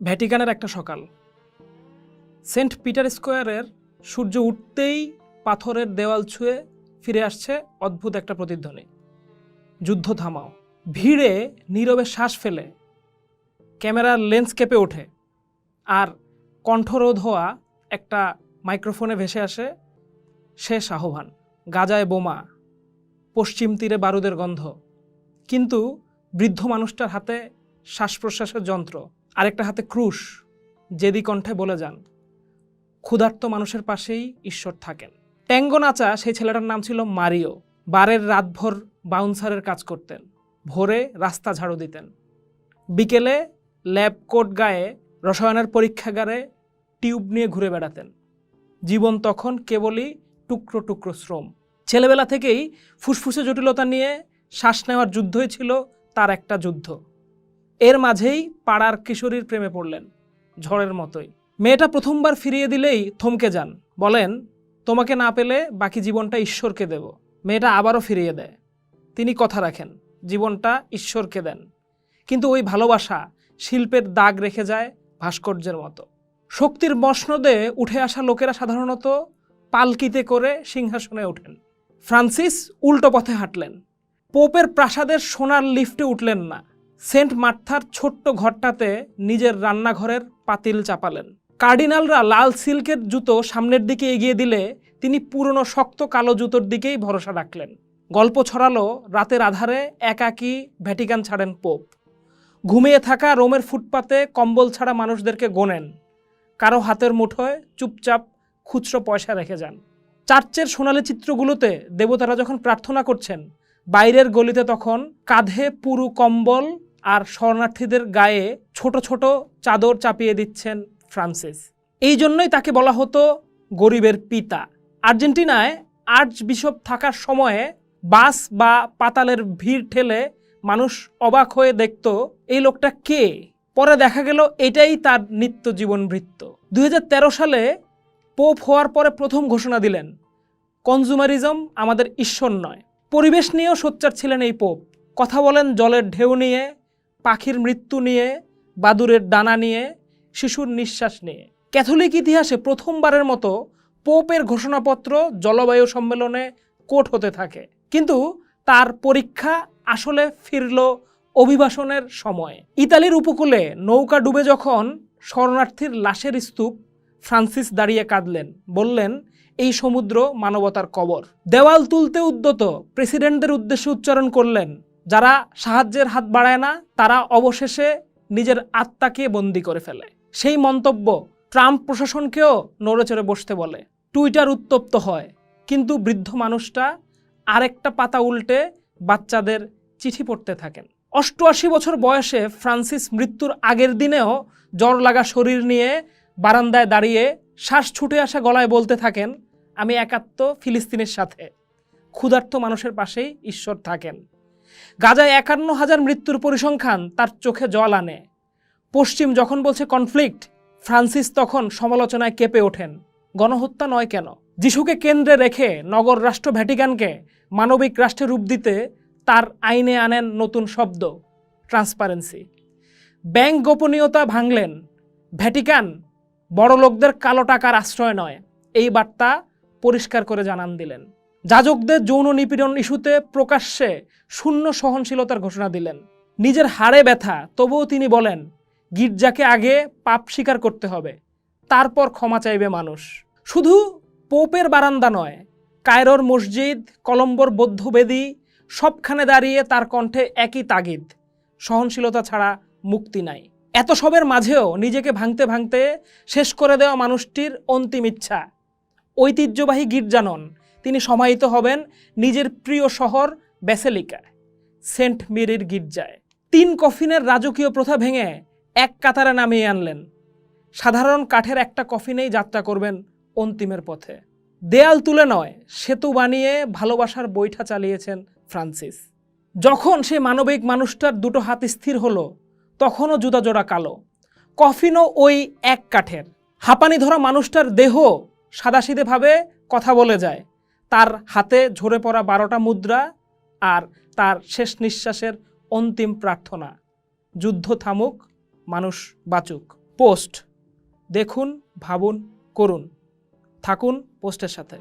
ভ্যাটিকানের একটা সকাল। Saint Peter স্কোয়ারের সূর্য উঠতেই পাথরের দেওয়াল ছুঁয়ে ফিরে আসছে অদ্ভুত একটা প্রতিধ্বনি, যুদ্ধ থামাও। ভিড়ে নীরবে শ্বাস ফেলে ক্যামেরার লেন্স কেঁপে ওঠে, আর কণ্ঠরোধ হওয়া একটা মাইক্রোফোনে ভেসে আসে শেষ আহ্বান। গাজায় বোমা, পশ্চিম তীরে বারুদের গন্ধ, কিন্তু বৃদ্ধ মানুষটার হাতে শ্বাস প্রশ্বাসের যন্ত্র, আরেকটা হাতে ক্রুশ, জেদি কণ্ঠে বলে যান, ক্ষুধার্ত মানুষের পাশেই ঈশ্বর থাকেন। ট্যাঙ্গো নাচা সেই ছেলেটার নাম ছিল মারিও। বারের রাতভর বাউন্সারের কাজ করতেন, ভোরে রাস্তা ঝাড়ু দিতেন, বিকেলে ল্যাব কোট গায়ে রসায়নের পরীক্ষাগারে টিউব নিয়ে ঘুরে বেড়াতেন। জীবন তখন কেবলই টুকরো টুকরো শ্রম। ছেলেবেলা থেকেই ফুসফুসে জটিলতা নিয়ে শ্বাস নেওয়ার যুদ্ধই ছিল তার একটা যুদ্ধ। এর মাঝেই পাড়ার কিশোরীর প্রেমে পড়লেন, ঝড়ের মতোই। মেয়েটা প্রথমবার ফিরিয়ে দিলেই থমকে যান, বলেন, তোমাকে না পেলে বাকি জীবনটা ঈশ্বরকে দেব। মেয়েটা আবারও ফিরিয়ে দেয়, তিনি কথা রাখেন, জীবনটা ঈশ্বরকে দেন। কিন্তু ওই ভালোবাসা শিল্পের দাগ রেখে যায় ভাস্কর্যের মতো। শক্তির মসনদে উঠে আসা লোকেরা সাধারণত পালকিতে করে সিংহাসনে ওঠেন। ফ্রান্সিস উল্টো পথে হাঁটলেন। পোপের প্রাসাদের সোনার লিফটে উঠলেন না, সেন্ট মার্থার ছোট্ট ঘরটাতে নিজের রান্নাঘরের পাতিল চাপালেন। কার্ডিনালরা লাল সিল্কের জুতো সামনের দিকে এগিয়ে দিলে তিনি পুরনো শক্ত কালো জুতোর দিকেই ভরসা রাখলেন। গল্প ছড়ালো, রাতের আধারে একাকী ভ্যাটিকান ছাড়েন পোপ। ঘুমিয়ে থাকা রোমের ফুটপাতে কম্বল ছাড়া মানুষদেরকে গোনেন, কারো হাতের মুঠোয় চুপচাপ খুচরো পয়সা রেখে যান। চার্চের সোনালি চিত্রগুলোতে দেবতারা যখন প্রার্থনা করছেন, বাইরের গলিতে তখন কাঁধে পুরু কম্বল আর শরণার্থীদের গায়ে ছোট ছোট চাদর চাপিয়ে দিচ্ছেন ফ্রান্সিস। এই জন্যই তাকে বলা হতো গরিবের পিতা। আর্জেন্টিনায় আর্চবিশপ থাকার সময়ে বাস বা পাতালের ভিড় ঠেলে মানুষ অবাক হয়ে দেখত, এই লোকটা কে? পরে দেখা গেল এটাই তার নিত্য জীবন বৃত্ত। 2013 সালে পোপ হওয়ার পরে প্রথম ঘোষণা দিলেন, কনজুমারিজম আমাদের ঈশ্বর নয়। পরিবেশ নিয়েও সোচ্চার ছিলেন এই পোপ। কথা বলেন জলের ঢেউ নিয়ে, পাখির মৃত্যু নিয়ে, বাদুড়ের ডানা নিয়ে, শিশুর নিঃশ্বাস নিয়ে। ক্যাথলিক ইতিহাসে প্রথমবারের মতো পোপের ঘোষণাপত্র জলবায়ু সম্মেলনে কোট হতে থাকে। কিন্তু তার পরীক্ষা আসলে ফিরল অভিবাসনের সময়। ইতালির উপকূলে নৌকা ডুবে যখন শরণার্থীর লাশের স্তূপ, ফ্রান্সিস দাঁড়িয়ে কাঁদলেন, বললেন, এই সমুদ্র মানবতার কবর। দেওয়াল তুলতে উদ্যত প্রেসিডেন্টদের উদ্দেশ্যে উচ্চারণ করলেন, যারা সাহায্যের হাত বাড়ায় না তারা অবশেষে নিজের আত্মাকে বন্দী করে ফেলে। সেই মন্তব্য ট্রাম্প প্রশাসনকেও নড়েচড়ে বসতে বলে। টুইটার উত্তপ্ত হয়, কিন্তু বৃদ্ধ মানুষটা আরেকটা পাতা উল্টে বাচ্চাদের চিঠি পড়তে থাকেন। 88 বছর বয়সে ফ্রান্সিস মৃত্যুর আগের দিনেও জ্বর লাগা শরীর নিয়ে বারান্দায় দাঁড়িয়ে শ্বাস ছুটে আসা গলায় বলতে থাকেন, আমি একাত্ম ফিলিস্তিনের সাথে, ক্ষুধার্ত মানুষের পাশেই ঈশ্বর থাকেন। গাজায় 51,000 মৃত্যুর পরিসংখ্যান তার চোখে জল আনে। পশ্চিম যখন বলছে কনফ্লিক্ট, ফ্রান্সিস তখন সমালোচনায় কেঁপে ওঠেন, গণহত্যা নয় কেন? যিশুকে কেন্দ্রে রেখে নগর রাষ্ট্র ভ্যাটিকানকে মানবিক রাষ্ট্রে রূপ দিতে তার আইনে আনেন নতুন শব্দ, ট্রান্সপারেন্সি। ব্যাংক গোপনীয়তা ভাঙলেন, ভ্যাটিকান বড় লোকদের কালো টাকার আশ্রয় নয়, এই বার্তা পরিষ্কার করে জানান দিলেন। যাজকদের যৌন নিপীড়ন ইস্যুতে প্রকাশ্যে শূন্য সহনশীলতার ঘোষণা দিলেন। নিজের হাড়ে ব্যথা, তবুও তিনি বলেন, গির্জাকে আগে পাপ স্বীকার করতে হবে, তারপর ক্ষমা চাইবে মানুষ। শুধু পোপের বারান্দা নয়, কায়রোর মসজিদ, কলম্বোর বৌদ্ধবেদী, সবখানে দাঁড়িয়ে তার কণ্ঠে একই তাগিদ, সহনশীলতা ছাড়া মুক্তি নাই। এত সবের মাঝেও নিজেকে ভাঙতে ভাঙতে শেষ করে দেওয়া মানুষটির অন্তিম ইচ্ছা, ঐতিহ্যবাহী গির্জা নন, তিনি সমাহিত হবেন নিজের প্রিয় শহর ব্যাসিলিকায়, সেন্ট মেরির গির্জায়। 3 কফিনের রাজকীয় প্রথা ভেঙে এক কাতারে নামিয়ে আনলেন। সাধারণ কাঠের একটা কফিনেই যাত্রা করবেন অন্তিমের পথে। দেয়াল তুলে নয়, সেতু বানিয়ে ভালোবাসার বৈঠা চালিয়েছেন ফ্রান্সিস। যখন সে মানবিক মানুষটার দুটো হাত স্থির হলো, তখনও জুতা জোড়া কালো, কফিনও ওই এক কাঠের। হাঁপানি ধরা মানুষটার দেহ সাদাসিধেভাবে কথা বলে যায়, তার হাতে ঝরে পড়া 12টা মুদ্রা আর তার শেষ নিঃশ্বাসের অন্তিম প্রার্থনা, যুদ্ধ থামুক, মানুষ বাঁচুক। পোস্ট। দেখুন, ভাবুন, করুন। থাকুন পোস্টের সাথে।